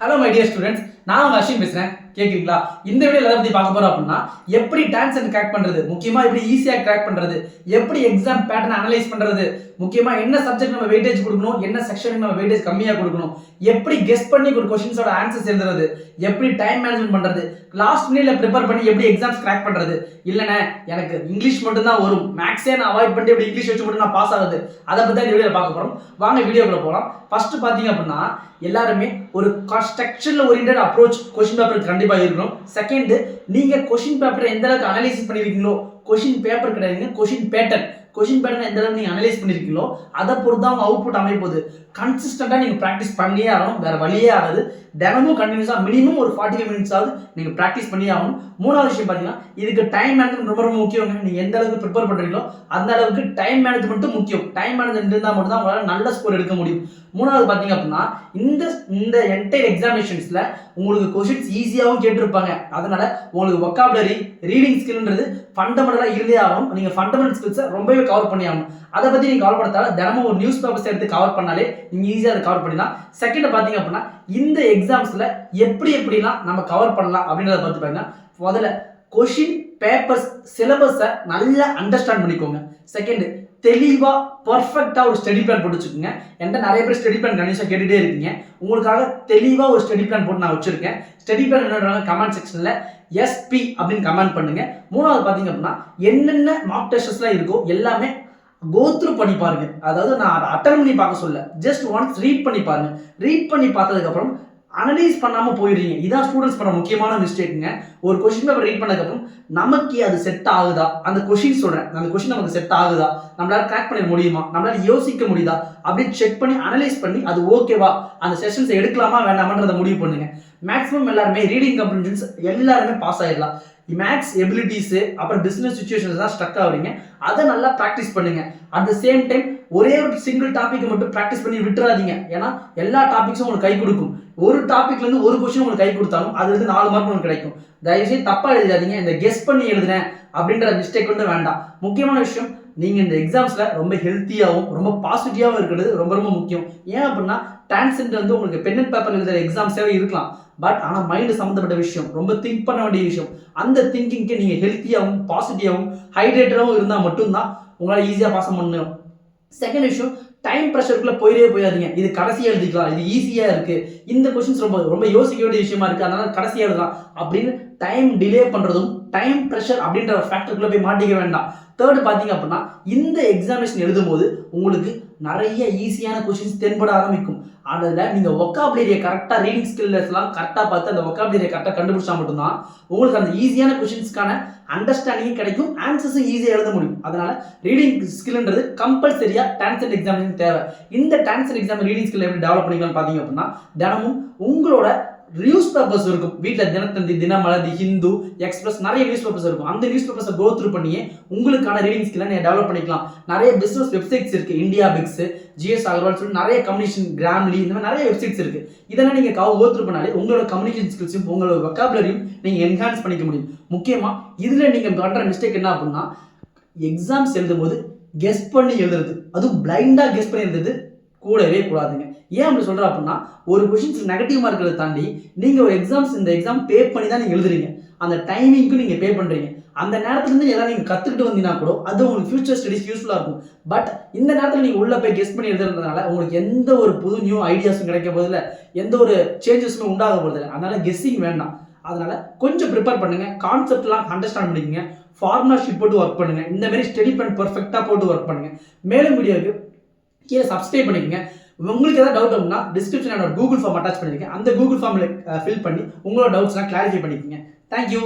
Hello my dear students, நான் உங்க அஸ்வின் பேசுறேன். கேக்குறீங்களா? இந்த வீடியோல எதை பத்தி பார்க்க போறோம் அப்படின்னா, எப்படி டான்ஸ் கிராக் பண்றது, முக்கியமா எப்படி ஈஸியா கிராக் பண்றது, எப்படி எக்ஸாம் பேட்டர்ன் அனலைஸ் பண்றது, முக்கியமா என்ன சப்ஜெக்ட் நம்ம வெயிட்டேஜ் கொடுக்கணும், என்ன செக்ஷனுக்கு நம்ம வெயிட்டேஜ் கம்மியா கொடுக்கணும், எப்படி கெஸ் பண்ணி ஒரு क्वेश्चंसோட ஆன்சர்ஸ் எழுதுறது, எப்படி டைம் மேனேஜ்மென்ட் பண்றது, லாஸ்ட் மினிட்ல ப்ரிப்பேர் பண்ணி எப்படி எக்ஸாம்ஸ் கிராக் பண்றது, இல்லனே எனக்கு இங்கிலீஷ் மட்டும் தான் வரும், மேக்ஸே நான் அவாய்ட் பண்ணி எப்படி இங்கிலீஷ் வச்சு மட்டும் நான் பாஸ் ஆகுது, அத பத்தி இந்த வீடியோல பார்க்க போறோம். வாங்க வீடியோக்குள்ள போலாம். ஃபர்ஸ்ட் பாத்தீங்க அப்படின்னா, எல்லாருமே ஒரு ஸ்ட்ரக்சர்ல ஓரியன்டட் அப்ரோச் क्वेश्चन பேப்பருக்கு கண்டிப்பா இருக்கணும். செகண்ட், நீங்க क्वेश्चन பேப்பரை எந்த அளவுக்கு அனலைசிஸ் பண்ணிருக்கீங்களோ, क्वेश्चन பேப்பர் கிடையாதுங்க, क्वेश्चन பேட்டர்ன் எந்த அளவுக்கு நீங்க அனலைஸ் பண்ணிருக்கீங்களோ அதை பொறுத்து தான் அவுட்புட் அமைய போகுது. கன்சிஸ்டண்டா நீங்க பிராக்டிஸ் பண்ணியே ஆகணும், வேற வழியே ஆகாது. தினமும் கண்டினியூஸா மினிமம் ஒரு 45 மினிட்ஸ் ஆகுது நீங்க பிராக்டிஸ் பண்ணியே ஆகணும். மூணாவது விஷயம் பாத்தீங்கன்னா, இதுக்கு டைம் மேனேஜ்மெண்ட் ரொம்ப ரொம்ப முக்கியங்க. நீங்க எந்த அளவுக்கு ப்ரிப்பேர் பண்றீங்களோ அந்த அளவுக்கு டைம் மேனேஜ்மெண்ட்டும் முக்கியம். டைம் மேனேஜ்மெண்ட் இருந்தா மட்டும் தான் உங்களால நல்ல ஸ்கோர் எடுக்க முடியும். மூணாவது பாத்தீங்க அப்படின்னா, இந்த என்டையர் எக்ஸாமினேஷன்ஸ்ல உங்களுக்கு क्वेश्चंस ஈஸியாவும் கேட்டிருப்பாங்க. அதனால உங்களுக்கு வொக்காபுலரி, ரீடிங் ஸ்கில்ன்றது ஃபண்டமெண்டலா இருந்தே ஆகணும். நீங்க ஃபண்டமெண்டல் ஸ்கில்ஸை ரொம்பவே கவர் பண்ணி ஆகணும். அதை பத்தி நீங்க கவர் பண்ணால தினமும் ஒரு நியூஸ் பேப்பர்ஸ் எடுத்து கவர் பண்ணாலே நீங்க ஈஸியா அதை கவர் பண்ணிடலாம். செகண்ட் பாத்தீங்க அப்படின்னா, இந்த எக்ஸாம்ஸ்ல எப்படிலாம் நம்ம கவர் பண்ணலாம் அப்படின்றத பத்தி பாருங்க. முதல்ல क्वेश्चन பேப்பர்ஸ் சிலபஸை நல்லா அண்டர்ஸ்டாண்ட் பண்ணிக்கோங்க. செகண்ட், தெளிவா பர்ஃபெக்ட்டா ஒரு ஸ்டடி பிளான் போட்டு வச்சுக்கோங்க. என்கிட்ட நிறைய பேர் ஸ்டடி பிளான் கண்டிப்பா கேட்டுட்டே இருக்கீங்க. உங்களுக்காக தெளிவா ஒரு ஸ்டடி பிளான் போட்டு நான் வச்சிருக்கேன். ஸ்டடி பிளான் என்னன்றாங்க கமெண்ட் செக்ஷன்ல எஸ்பி அப்படின்னு கமெண்ட் பண்ணுங்க. மூணாவது பாத்தீங்க அப்படின்னா, என்னென்ன மார்க் டெஸ்ட்ஸ்லாம் இருக்கோ எல்லாமே கோ த்ரூ பண்ணி பாருங்க. அதாவது நான் அட்டெண்ட் பண்ணி பார்க்க சொல்ல, ஜஸ்ட் ஒன்ஸ் ரீட் பண்ணி பாருங்க. ரீட் பண்ணி பார்த்ததுக்கு அப்புறம் அனலைஸ் பண்ணாம போயிடுறீங்க. இதான் ஸ்டூடெண்ட்ஸ் பண்ண முக்கியமான மிஸ்டேக்குங்க. ஒரு क्वेश्चन பேப்பர் ரீட் பண்ணதுக்கு அப்புறம் நமக்கு அது செட் ஆகுதா, அந்த क्वेश्चन சொல்றேன், அந்த क्वेश्चन நமக்கு செட் ஆகுதா, நம்மளால கிராக் பண்ண முடியுமா, நம்மளால யோசிக்க முடியுதா அப்படின்னு செக் பண்ணி அனலைஸ் பண்ணி அது ஓகேவா, அந்த செஷன்ஸ் எடுக்கலாமா வேண்டாமான்றத முடிவு பண்ணுங்க. மேக்ஸிமம் எல்லாருமே ரீடிங் காம்ப்ரிஹென்ஷன்ஸ் எல்லாருமே பாஸ் ஆயிடலாம். மேக்ஸ் எபிலிட்டிஸ் அப்புறம் பிசினஸ் சிச்சுவேஷன்ஸ் தான் ஸ்டக் ஆகுறீங்க. அதை நல்லா ப்ராக்டிஸ் பண்ணுங்க. அட் த சேம் டைம் ஒரே ஒரு சிங்கிள் டாபிக் மட்டும் ப்ராக்டிஸ் பண்ணி விட்டுறாதீங்க. ஏன்னா எல்லா டாபிக்ஸும் உங்களுக்கு கை கொடுக்கும். ஒரு டாபிக்ல இருந்து ஒரு क्वेश्चन உங்களுக்கு கை கொடுத்தாலும் அதுல இருந்து 4 மார்க் உங்களுக்கு கிடைக்கும். தயவுசெய்து தப்பா எழுதாதீங்க. இந்த கெஸ் பண்ணி எழுதுறேன் அப்படின்ற மிஸ்டேக் வந்து வேண்டாம். முக்கியமான விஷயம், நீங்க இந்த எக்ஸாம்ஸ்ல ரொம்ப ஹெல்த்தியாகவும் ரொம்ப பாசிட்டிவாகவும் இருக்கிறது ரொம்ப ரொம்ப முக்கியம். ஏன் அப்படின்னா, டான்சென்ட் வந்து உங்களுக்கு பென் அண்ட் பேப்பர் எழுதுற எக்ஸாம்ஸாவே இருக்கலாம். பட் ஆனால் மைண்டு சம்மந்தப்பட்ட விஷயம், ரொம்ப திங்க் பண்ண வேண்டிய விஷயம். அந்த திங்கிங்க்கு நீங்கள் ஹெல்த்தியாகவும் பாசிட்டிவாகவும் ஹைட்ரேட்டடாகவும் இருந்தால் மட்டும்தான் உங்களால் ஈஸியாக பாஸ் பண்ணணும். செகண்ட் விஷயம், டைம் ப்ரெஷருக்குள்ள போயிடாதீங்க. இது கடைசியாக எழுதிக்கலாம், இது ஈஸியாக இருக்கு, இந்த क्वेश्चंस ரொம்ப ரொம்ப யோசிக்க வேண்டிய விஷயமா இருக்கு, அதனால கடைசியாக எழுதலாம் அப்படின்னு டைம் டிலே பண்றதும் டைம் ப்ரெஷர் அப்படின்ற ஒரு ஃபேக்டருக்குள்ள போய் மாட்டிக்க வேண்டாம். தேர்ட் பாத்தீங்க அப்படின்னா, இந்த எக்ஸாமினேஷன் எழுதும்போது உங்களுக்கு நிறைய ஈஸியான क्वेश्चंस தென்பட ஆரம்பிக்கும். அதுல நீங்க வொக்காபுலரியை கரெக்டா, ரீடிங் ஸ்கில்ஸ்லாம் கரெக்டா பார்த்து அந்த வொக்காபுலரியை கரெக்டா கண்டுபிடிச்சா மட்டும்தான் உங்களுக்கு அந்த ஈஸியான क्वेश्चंसக்கான அண்டர்ஸ்டாண்டிங் கிடைக்கும், ஆன்சர்ஸும் ஈஸியாக எழுத முடியும். அதனால ரீடிங் ஸ்கில்ன்றது கம்பல்சரியா டான்சென்ட் எக்ஸாமினேஷன் தேவை. இந்த டான்சென்ட் எக்ஸாம் ரீடிங் ஸ்கில் எப்படி டெவலப் பண்ணிக்கலாம்னு பாத்தீங்க அப்படின்னா, தினமும் உங்களோட நியூஸ் பேப்பர்ஸ் இருக்கும் வீட்டில், தினத்தந்தி, தினமலர், தி ஹிந்து, எக்ஸ்பிரஸ், நிறைய நியூஸ் பேப்பர்ஸ் இருக்கும். அந்த நியூஸ் பேப்பர்ஸை கோ த்ரூ பண்ணியே உங்களுக்கான ரீடிங் ஸ்கில்லை நீங்கள் டெவலப் பண்ணிக்கலாம். நிறைய பிசினஸ் வெப்சைட்ஸ் இருக்கு, இந்தியா பிக்ஸ், ஜிஎஸ் அகர்வால் சொல்லி நிறைய கம்யூனிகேஷன், கிராம்லி, இந்த மாதிரி நிறைய வெப்சைட்ஸ் இருக்கு. இதெல்லாம் நீங்க கோ த்ரூ பண்ணாலே உங்களோட கம்யூனிகேஷன் ஸ்கில்ஸும் உங்களோட வொக்காபுலரியும் நீங்க என்ஹான்ஸ் பண்ணிக்க முடியும். முக்கியமா இதுல நீங்க பண்ற மிஸ்டேக் என்ன அப்படின்னா, எக்ஸாம்ஸ் எழுதும் போது கெஸ் பண்ணி எழுதுறது, அதுவும் பிளைண்டா கெஸ் பண்ணி எழுதுறது கூடவே கூடாதுங்க. ஏன் அப்படி சொல்ற அப்படின்னா, ஒரு क्वेश्चंस நெகட்டிவ் மார்க்களை தாண்டி நீங்க ஒரு இந்த எக்ஸாம் பே பண்ணி தான் நீங்க எழுதுறீங்க. அந்த டைமிங்க்கு நீங்க பே பண்றீங்க. அந்த நேரத்துல இருந்து ஏதாவது நீங்க கத்துக்கிட்டு வந்தீங்கன்னா கூட அது உங்களுக்கு ஃபியூச்சர் ஸ்டடிஸ் யூஸ்ஃபுல்லா இருக்கும். பட் இந்த நேரத்துல நீங்க உள்ள போய் கெஸ் பண்ணி எழுதுறதுனால உங்களுக்கு எந்த ஒரு புது நியூ ஐடியாஸும் கிடைக்க போதில்லை, எந்த ஒரு சேஞ்சஸுமே உண்டாக போறதில்லை. அதனால கெஸ்ஸிங் வேண்டாம். அதனால கொஞ்சம் ப்ரிப்பேர் பண்ணுங்க, கான்செப்ட்லாம் அண்டர்ஸ்டாண்ட் பண்ணிக்கங்க, ஃபார்முலா ஷீட் போட்டு ஒர்க் பண்ணுங்க, இந்த மாதிரி ஸ்டடி பிளான் பெர்ஃபெக்ட்டா போட்டு ஒர்க் பண்ணுங்க. மேலும் வீடியோக்கு கீழே சப்ஸ்கிரைப் பண்ணிக்கங்க. உங்களுக்கு ஏதாவது டவுட் அப்படின்னா டிஸ்கிரிப்ஷனில் கூகுள் ஃபார்ம் அட்டாச் பண்ணிருக்கேன். அந்த கூகுள் ஃபார்மில் ஃபில் பண்ணி உங்களோட டவுட்ஸ்லாம் கிளாரிஃபை பண்ணிக்கோங்க. தேங்க்யூ.